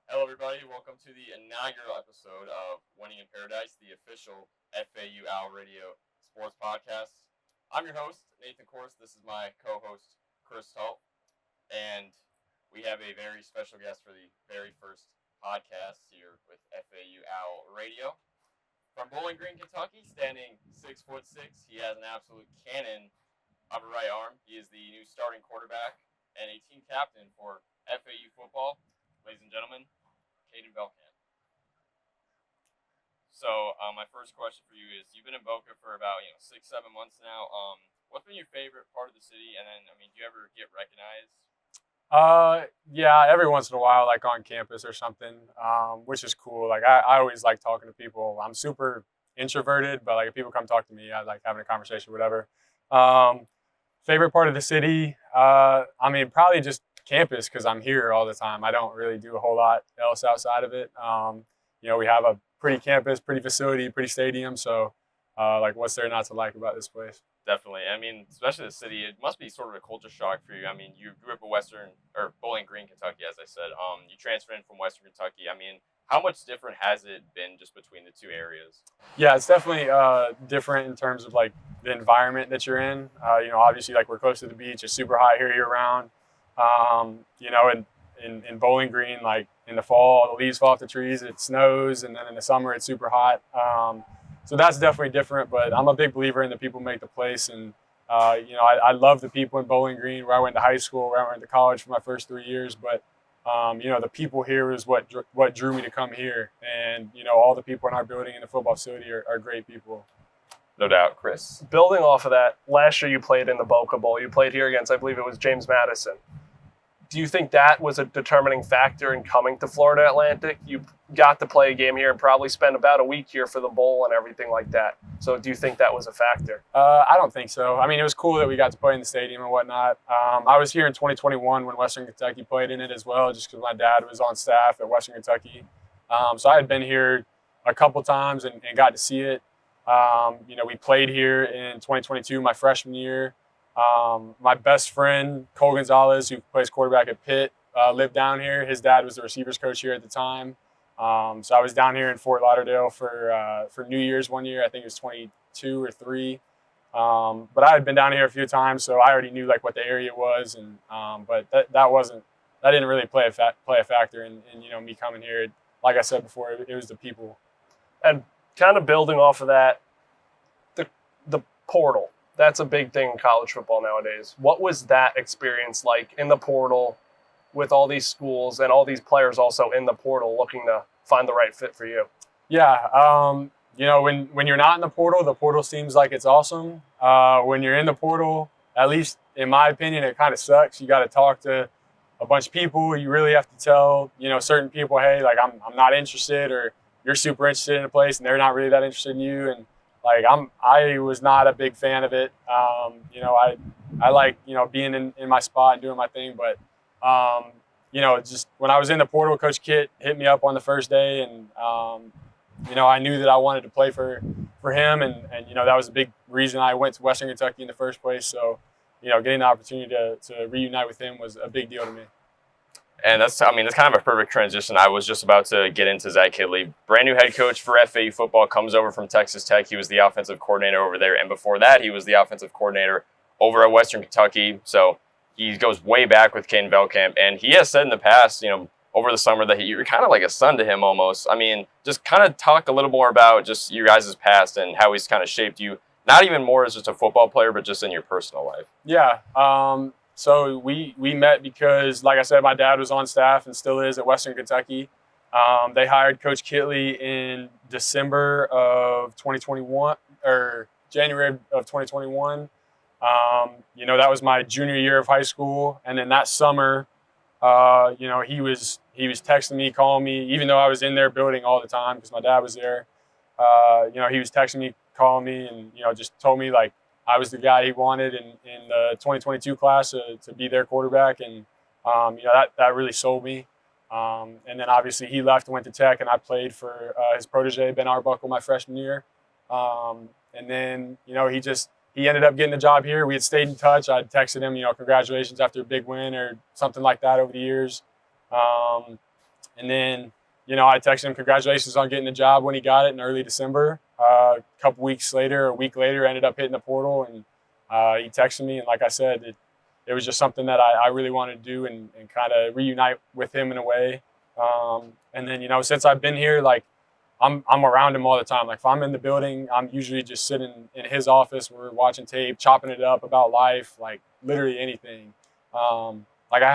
Hello, everybody. Welcome to the inaugural episode of Winning in Paradise, the official FAU Owl Radio sports podcast. I'm your host, Nathan Korst. This is my co-host, Talt, and we have a very special guest for the very first podcast here with FAU Owl Radio. From Bowling Green, Kentucky, standing 6'6", he has an absolute cannon of a right arm. He is the new starting quarterback and a team captain for FAU football. Ladies and gentlemen, Caden Veltkamp. So, my first question for you is: you've been in Boca for about 6-7 months now. What's been your favorite part of the city? And then, do you ever get recognized? Yeah, every once in a while, like on campus or something, which is cool. Like I always like talking to people. I'm super introverted, but like if people come talk to me, I like having a conversation, whatever. Um, Favorite part of the city? Probably just campus because I'm here all the time. I don't really do a whole lot else outside of it. We have a pretty campus, pretty facility, pretty stadium. So, like, what's there not to like about this place? Definitely. Especially the city, it must be sort of a culture shock for you. You grew up in Bowling Green, Kentucky, as I said. You transferred in from Western Kentucky. How much different has it been just between the two areas? Yeah, it's definitely different in terms of like the environment that you're in. Obviously, like we're close to the beach. It's super hot here year round. In Bowling Green, like in the fall, the leaves fall off the trees. It snows, and then in the summer, it's super hot. So that's definitely different. But I'm a big believer in the people make the place, and I love the people in Bowling Green, where I went to high school, where I went to college for my first 3 years. But the people here is what drew me to come here, and all the people in our building and the football facility are great people. No doubt, Chris. Building off of that, last year you played in the Boca Bowl. You played here against, I believe it was James Madison. Do you think that was a determining factor in coming to Florida Atlantic? You got to play a game here and probably spend about a week here for the bowl and everything like that. So do you think that was a factor? I don't think so. It was cool that we got to play in the stadium and whatnot. I was here in 2021 when Western Kentucky played in it as well, just because my dad was on staff at Western Kentucky. So I had been here a couple times and got to see it. We played here in 2022, my freshman year. My best friend, Cole Gonzalez, who plays quarterback at Pitt, lived down here. His dad was the receivers coach here at the time. So I was down here in Fort Lauderdale for New Year's one year. I think it was 22 or 3. But I had been down here a few times, so I already knew like what the area was. And but that didn't really play a factor in me coming here. Like I said before, it was the people. And kind of building off of that, the portal. That's a big thing in college football nowadays. What was that experience like in the portal with all these schools and all these players also in the portal looking to find the right fit for you? Yeah, when you're not in the portal seems like it's awesome. When you're in the portal, at least in my opinion, it kind of sucks. You got to talk to a bunch of people. You really have to tell, certain people, hey, like I'm not interested, or you're super interested in a place and they're not really that interested in you. And like I was not a big fan of it. I like being in my spot and doing my thing, but just when I was in the portal, Coach Kit hit me up on the first day, and I knew that I wanted to play for him, and that was a big reason I went to Western Kentucky in the first place. So getting the opportunity to reunite with him was a big deal to me. And that's kind of a perfect transition. I was just about to get into Zach Kidley. Brand new head coach for FAU football, comes over from Texas Tech. He was the offensive coordinator over there. And before that, he was the offensive coordinator over at Western Kentucky. So he goes way back with Caden Veltkamp. And he has said in the past, over the summer, that you're kind of like a son to him almost. Just kind of talk a little more about just you guys' past and how he's kind of shaped you, not even more as just a football player, but just in your personal life. Yeah. So we met because, like I said, my dad was on staff and still is at Western Kentucky. They hired Coach Kitley in December of 2021 or January of 2021. That was my junior year of high school, and then that summer, he was texting me, calling me, even though I was in their building all the time because my dad was there. He was texting me, calling me, and just told me like I was the guy he wanted in the 2022 class to be their quarterback, and that really sold me. And then obviously he left and went to Tech, and I played for his protege Ben Arbuckle my freshman year. And then he ended up getting the job here. We had stayed in touch. I texted him, congratulations after a big win or something like that over the years. And then, I texted him congratulations on getting the job when he got it in early December. A couple weeks later, a week later, ended up hitting the portal, and he texted me. And like I said, it was just something that I really wanted to do and kind of reunite with him in a way. And then, since I've been here, like I'm around him all the time. Like if I'm in the building, I'm usually just sitting in his office. We're watching tape, chopping it up about life, like literally anything. Like I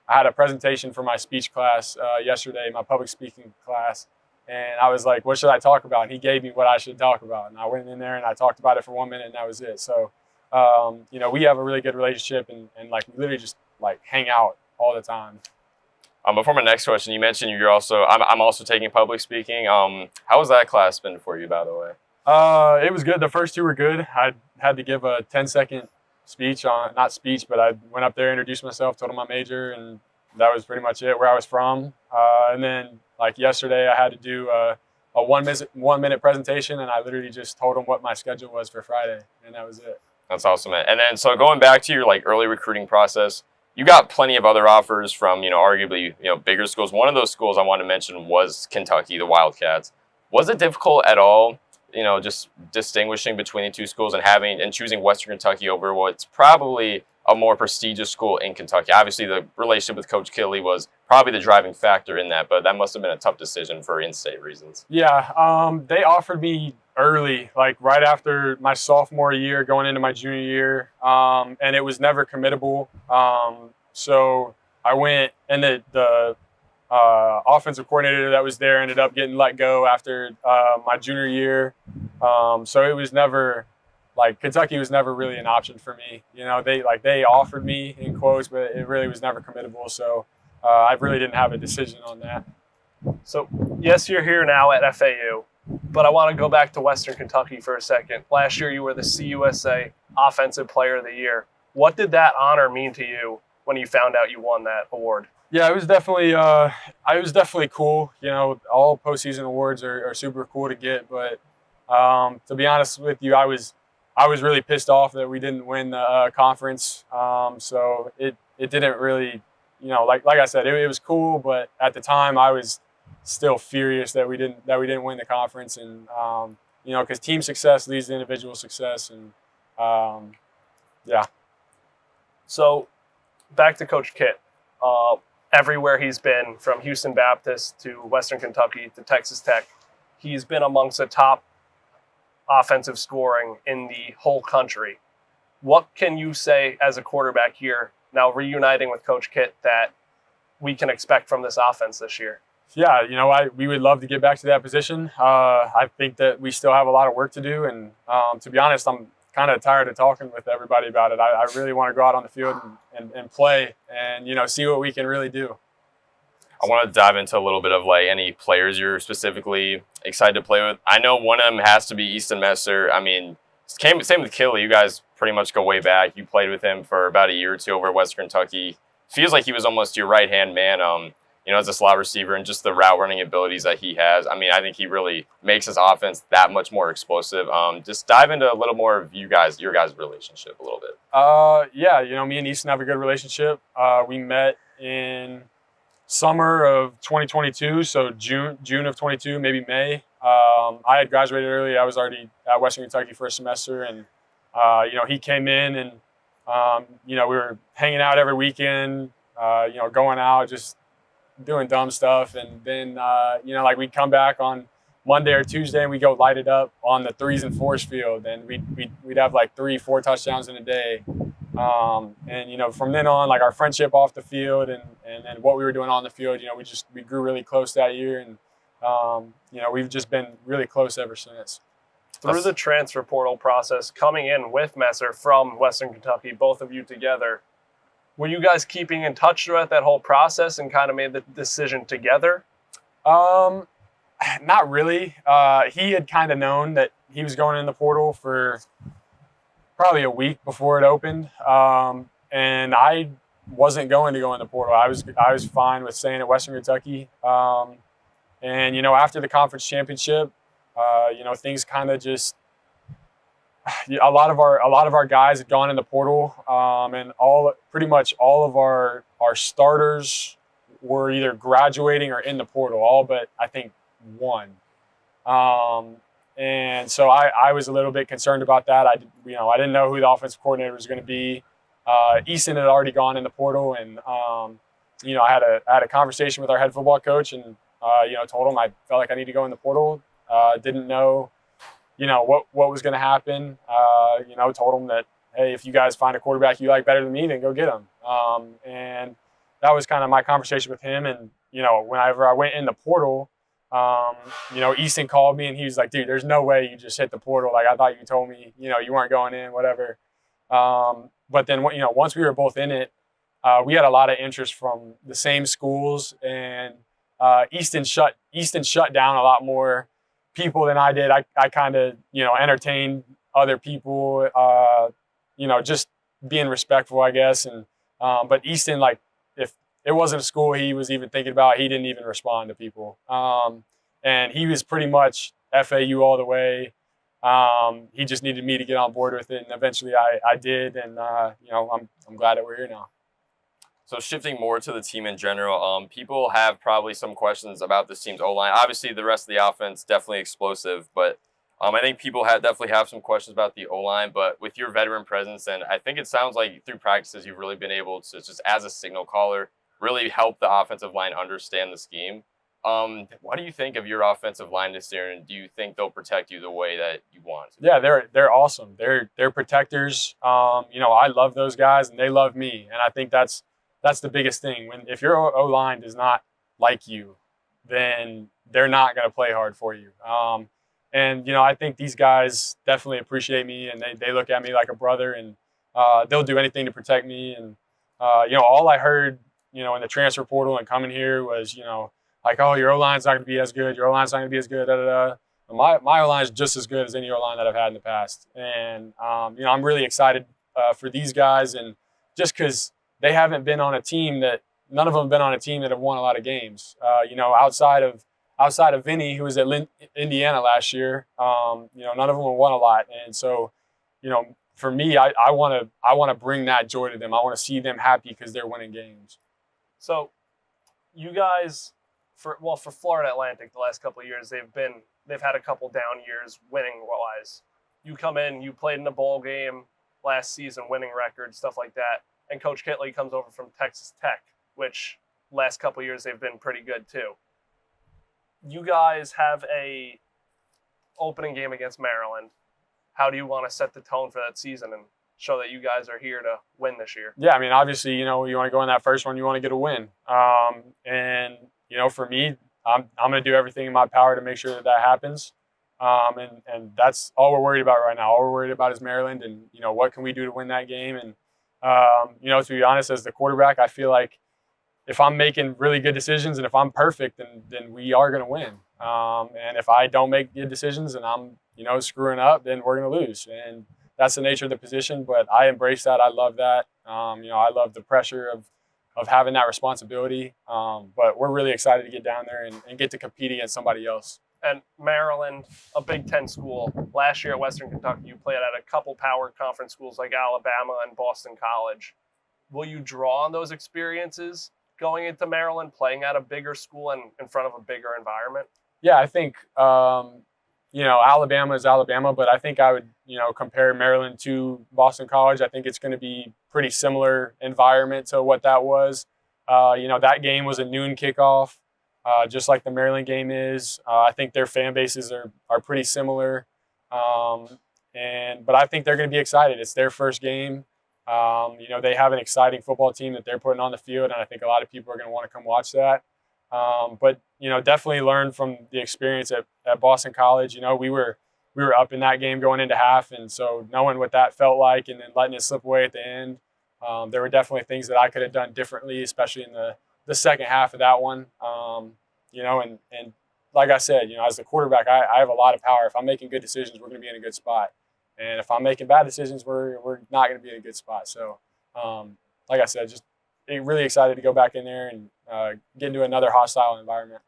had a presentation for my speech class yesterday, my public speaking class, and I was like, what should I talk about? And he gave me what I should talk about. And I went in there and I talked about it for 1 minute, and that was it. So, we have a really good relationship, and like we literally just like hang out all the time. Before my next question, you mentioned I'm also taking public speaking. How was that class been for you, by the way? It was good. The first two were good. I had to give a 10-second speech not speech, but I went up there, introduced myself, told them my major, and that was pretty much it, where I was from. And then like yesterday, I had to do a 1 minute presentation, and I literally just told them what my schedule was for Friday, and that was it. That's awesome, man. And then so going back to your like early recruiting process, you got plenty of other offers from, arguably, bigger schools. One of those schools I wanted to mention was Kentucky, the Wildcats. Was it difficult at all, just distinguishing between the two schools and choosing Western Kentucky over what's probably a more prestigious school in Kentucky? Obviously, the relationship with Coach Kittley was probably the driving factor in that, but that must have been a tough decision for in-state reasons. Yeah, they offered me early, like right after my sophomore year, going into my junior year, and it was never committable. So I went, and the offensive coordinator that was there ended up getting let go after my junior year. So it was never like Kentucky was never really an option for me. They offered me in quotes, but it really was never committable. So I really didn't have a decision on that. So yes, you're here now at FAU, but I want to go back to Western Kentucky for a second. Last year, you were the CUSA Offensive Player of the Year. What did that honor mean to you when you found out you won that award? Yeah, it was definitely cool. All postseason awards are super cool to get, but to be honest with you, I was really pissed off that we didn't win the conference. So it didn't really, like I said, it was cool, but at the time I was still furious that we didn't win the conference, and because team success leads to individual success, and yeah. So back to Coach Kitt. Everywhere he's been, from Houston Baptist to Western Kentucky to Texas Tech, he's been amongst the top offensive scoring in the whole country. What can you say as a quarterback here, now reuniting with Coach Kitt, that we can expect from this offense this year? Yeah, we would love to get back to that position. I think that we still have a lot of work to do, and to be honest, I'm kind of tired of talking with everybody about it. I really want to go out on the field and play and, see what we can really do. I want to dive into a little bit of like any players you're specifically excited to play with. I know one of them has to be Easton Messer. I mean, same with Kittley. You guys pretty much go way back. You played with him for about a year or two over at Western Kentucky. Feels like he was almost your right-hand man. As a slot receiver, and just the route running abilities that he has. I mean, I think he really makes his offense that much more explosive. Just dive into a little more of your guys' relationship a little bit. Yeah, me and Easton have a good relationship. We met in summer of 2022, so June of 22, maybe May. I had graduated early. I was already at Western Kentucky for a semester, and he came in, and we were hanging out every weekend. Going out, just doing dumb stuff, and then we'd come back on Monday or Tuesday and we go light it up on the 3s and 4s field, and we'd have like 3-4 touchdowns in a day, and from then on, like our friendship off the field and what we were doing on the field, we grew really close that year, and we've just been really close ever since. Through the transfer portal process, coming in with Messer from Western Kentucky, both of you together, were you guys keeping in touch throughout that whole process and kind of made the decision together? Not really. He had kind of known that he was going in the portal for probably a week before it opened, and I wasn't going to go in the portal. I was fine with staying at Western Kentucky. And after the conference championship, things kind of just. A lot of our guys had gone in the portal, and pretty much all of our starters were either graduating or in the portal, all but I think one. And so I was a little bit concerned about that. I didn't know who the offensive coordinator was going to be. Easton had already gone in the portal, and I had a conversation with our head football coach, and told him I felt like I need to go in the portal. Didn't know, what was going to happen. Told him that, hey, if you guys find a quarterback you like better than me, then go get him. And that was kind of my conversation with him. And whenever I went in the portal, Easton called me and he was like, dude, there's no way you just hit the portal. Like, I thought you told me, you weren't going in, whatever. But then, once we were both in it, we had a lot of interest from the same schools, and Easton shut down a lot more people than I did. I kind of, entertained other people, just being respectful, I guess. And, but Easton, like, if it wasn't a school he was even thinking about, he didn't even respond to people. And he was pretty much FAU all the way. He just needed me to get on board with it, and eventually I did. And I'm glad that we're here now. So shifting more to the team in general, people have probably some questions about this team's O-line. Obviously, the rest of the offense definitely explosive, but I think people definitely have some questions about the O-line. But with your veteran presence, and I think it sounds like through practices you've really been able to, just as a signal caller, really help the offensive line understand the scheme. What do you think of your offensive line this year, and do you think they'll protect you the way that you want? Yeah, they're awesome. They're protectors. I love those guys, and they love me, and I think that's the biggest thing. If your O-line does not like you, then they're not going to play hard for you. And I think these guys definitely appreciate me, and they look at me like a brother, and they'll do anything to protect me. And all I heard in the transfer portal and coming here was like, oh, your O-line's not going to be as good. Your O-line's not going to be as good. Da, da, da. My O-line is just as good as any O-line that I've had in the past. And, I'm really excited for these guys. And just because they haven't been on a team none of them have been on a team that have won a lot of games. Outside of Vinny, who was at Indiana last year, none of them have won a lot. And so, for me, I want to bring that joy to them. I want to see them happy because they're winning games. So you guys, for Florida Atlantic, the last couple of years, they've had a couple down years winning wise. You come in, you played in a bowl game last season, winning record, stuff like that. And Coach Kitley comes over from Texas Tech, which last couple of years they've been pretty good too. You guys have a opening game against Maryland. How do you want to set the tone for that season and show that you guys are here to win this year? Yeah, I mean, obviously, you want to go in that first one, you want to get a win. And for me, I'm going to do everything in my power to make sure that happens. And that's all we're worried about right now. All we're worried about is Maryland, and what can we do to win that game. And to be honest, as the quarterback, I feel like if I'm making really good decisions and if I'm perfect, then we are going to win. And if I don't make good decisions and I'm screwing up, then we're going to lose. And that's the nature of the position. But I embrace that. I love that. I love the pressure of having that responsibility. But we're really excited to get down there and get to compete against somebody else. And Maryland, a Big Ten school. Last year at Western Kentucky, you played at a couple power conference schools like Alabama and Boston College. Will you draw on those experiences going into Maryland, playing at a bigger school and in front of a bigger environment? Yeah, I think, Alabama is Alabama, but I think I would, compare Maryland to Boston College. I think it's going to be pretty similar environment to what that was. That game was a noon kickoff. Just like the Maryland game is. I think their fan bases are pretty similar. But I think they're going to be excited. It's their first game. They have an exciting football team that they're putting on the field, and I think a lot of people are going to want to come watch that. But definitely learn from the experience at Boston College. We were up in that game going into half, and so knowing what that felt like and then letting it slip away at the end, there were definitely things that I could have done differently, especially in the second half of that one. And like I said, as the quarterback, I have a lot of power. If I'm making good decisions, we're going to be in a good spot. And if I'm making bad decisions, we're not going to be in a good spot. So, like I said, just really excited to go back in there and get into another hostile environment.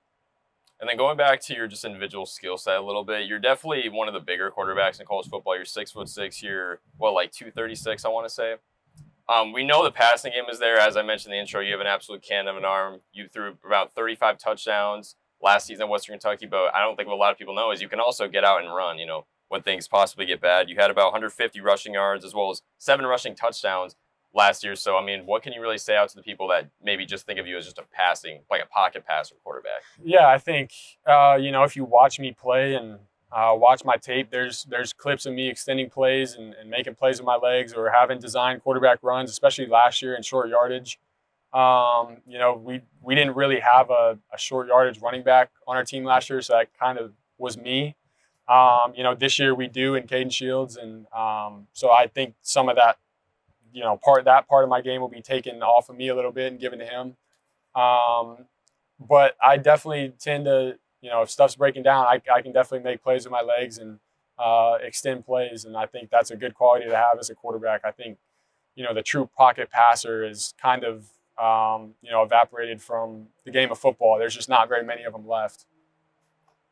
And then going back to your just individual skill set a little bit, you're definitely one of the bigger quarterbacks in college football. You're 6'6". You're 236, I want to say. We know the passing game is there. As I mentioned in the intro, you have an absolute cannon of an arm. You threw about 35 touchdowns last season at Western Kentucky, but I don't think what a lot of people know is you can also get out and run, when things possibly get bad. You had about 150 rushing yards as well as 7 rushing touchdowns last year. So, I mean, what can you really say out to the people that maybe just think of you as just a pocket passer quarterback? Yeah, I think, if you watch me play and watch my tape, there's clips of me extending plays and making plays with my legs or having designed quarterback runs, especially last year in short yardage. We didn't really have a short yardage running back on our team last year, so that kind of was me. This year we do in Caden Shields, and so I think some of that, part of my game will be taken off of me a little bit and given to him. But I definitely tend to, if stuff's breaking down, I can definitely make plays with my legs and extend plays, and I think that's a good quality to have as a quarterback. I think, the true pocket passer is kind of, evaporated from the game of football. There's just not very many of them left.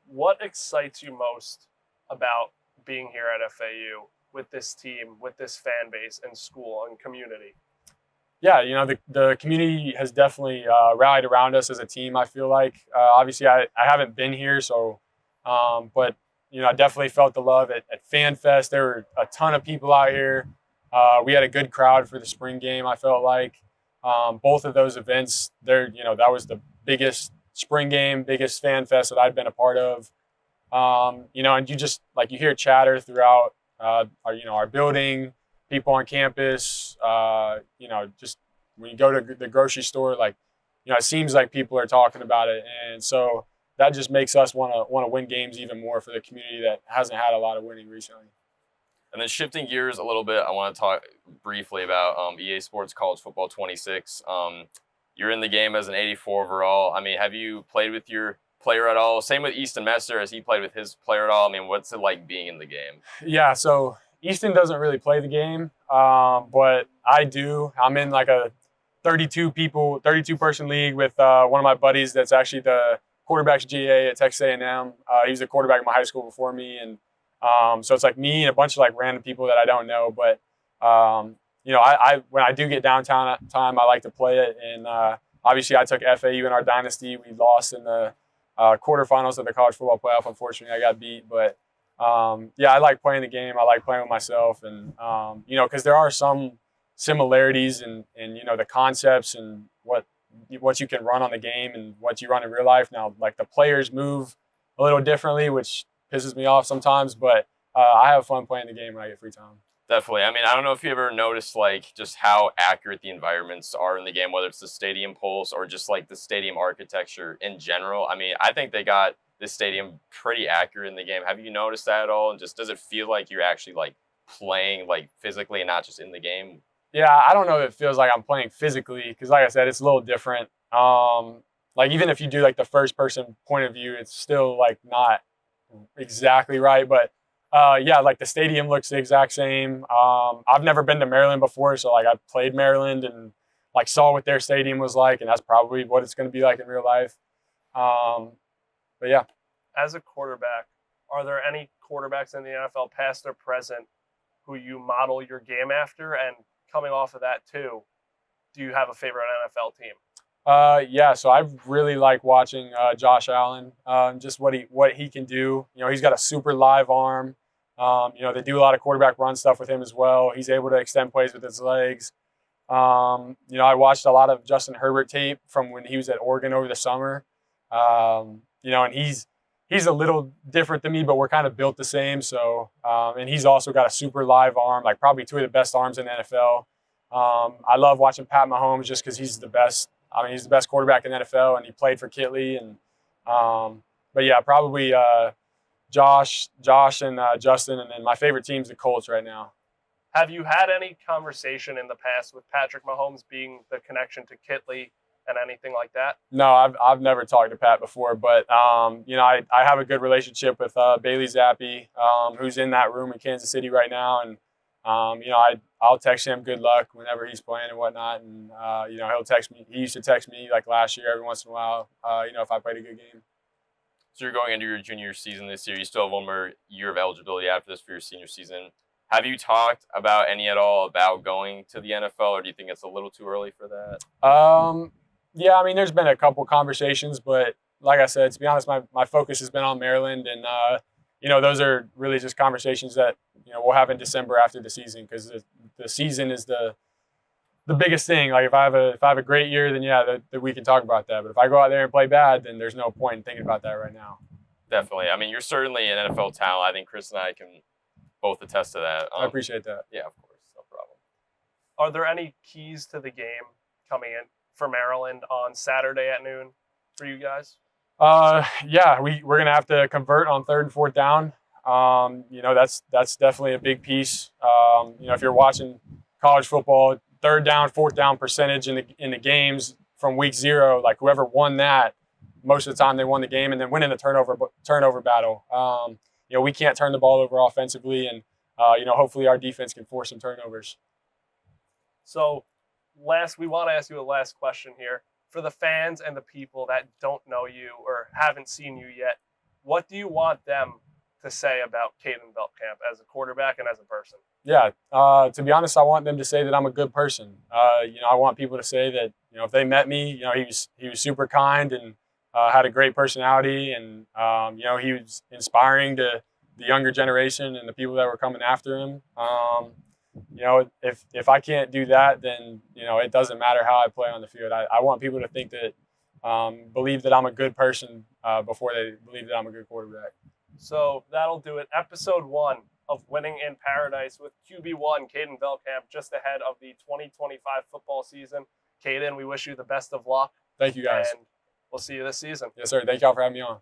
What excites you most about being here at FAU with this team, with this fan base and school and community? Yeah, the community has definitely rallied around us as a team, I feel like. Obviously, I haven't been here, so, but, I definitely felt the love at Fan Fest. There were a ton of people out here. We had a good crowd for the spring game, I felt like. Both of those events, that was the biggest spring game, biggest Fan Fest that I'd been a part of. And you just, you hear chatter throughout our building, people on campus, just when you go to the grocery store, it seems like people are talking about it. And so that just makes us want to win games even more for the community that hasn't had a lot of winning recently. And then shifting gears a little bit, I want to talk briefly about EA Sports College Football 26. You're in the game as an 84 overall. I mean, have you played with your player at all? Same with Easton Messer. Has he played with his player at all? I mean, what's it like being in the game? Yeah, so Easton doesn't really play the game, but I do. I'm in a 32-person league with one of my buddies that's actually the quarterback's GA at Texas A&M. He was the quarterback in my high school before me, and so it's me and a bunch of random people that I don't know. But I when I do get downtown time, I like to play it. And obviously, I took FAU in our dynasty. We lost in the quarterfinals of the college football playoff. Unfortunately, I got beat, but. I like playing the game. I like playing with myself, and because there are some similarities in the concepts and what you can run on the game and what you run in real life. Now, the players move a little differently, which pisses me off sometimes, but I have fun playing the game when I get free time. Definitely. I mean, I don't know if you ever noticed just how accurate the environments are in the game, whether it's the stadium pulse or just the stadium architecture in general. I mean, I think they got this stadium pretty accurate in the game. Have you noticed that at all? And just does it feel like you're actually playing physically and not just in the game? Yeah, I don't know if it feels like I'm playing physically because, like I said, it's a little different. Even if you do the first person point of view, it's still not exactly right. But the stadium looks the exact same. I've never been to Maryland before, so I played Maryland and saw what their stadium was like, and that's probably what it's going to be like in real life. But yeah. As a quarterback, are there any quarterbacks in the NFL, past or present, who you model your game after? And coming off of that too, do you have a favorite NFL team? Yeah, so I really like watching Josh Allen, just what he can do. He's got a super live arm. They do a lot of quarterback run stuff with him as well. He's able to extend plays with his legs. I watched a lot of Justin Herbert tape from when he was at Oregon over the summer. And he's a little different than me, but we're kind of built the same. So, and he's also got a super live arm, probably 2 of the best arms in the NFL. I love watching Pat Mahomes just because he's the best. I mean, he's the best quarterback in the NFL, and he played for Kitley. And but yeah, probably Josh, and Justin, and then my favorite team's the Colts right now. Have you had any conversation in the past with Patrick Mahomes being the connection to Kitley and anything like that? No, I've never talked to Pat before, but I have a good relationship with Bailey Zappi, who's in that room in Kansas City right now, and I'll text him good luck whenever he's playing and whatnot, and he'll text me. He used to text me last year every once in a while, if I played a good game. So you're going into your junior season this year. You still have one more year of eligibility after this for your senior season. Have you talked about any at all about going to the NFL, or do you think it's a little too early for that? Yeah, I mean, there's been a couple conversations, but like I said, to be honest, my focus has been on Maryland, and those are really just conversations that we'll have in December after the season, because the season is the biggest thing. Like if I have a great year, then yeah, that we can talk about that. But if I go out there and play bad, then there's no point in thinking about that right now. Definitely. I mean, you're certainly an NFL talent. I think Chris and I can both attest to that. I appreciate that. Yeah, of course, no problem. Are there any keys to the game coming in for Maryland on Saturday at noon for you guys? Yeah, we're gonna have to convert on 3rd and 4th down. That's definitely a big piece. If you're watching college football, 3rd down, 4th down percentage in the games from week 0, like whoever won that, most of the time they won the game, and then winning the turnover battle. We can't turn the ball over offensively, and hopefully our defense can force some turnovers. So, we want to ask you a last question here. For the fans and the people that don't know you or haven't seen you yet, what do you want them to say about Caden Veltkamp as a quarterback and as a person? Yeah, to be honest, I want them to say that I'm a good person. I want people to say that if they met me, he was super kind and had a great personality, and he was inspiring to the younger generation and the people that were coming after him. If I can't do that, then it doesn't matter how I play on the field. I want people to think that believe that I'm a good person before they believe that I'm a good quarterback. So that'll do it. Episode 1 of Winning in Paradise with QB1 Caden Veltkamp, just ahead of the 2025 football season. Caden, we wish you the best of luck. Thank you, guys. And we'll see you this season. Yes, sir. Thank y'all for having me on.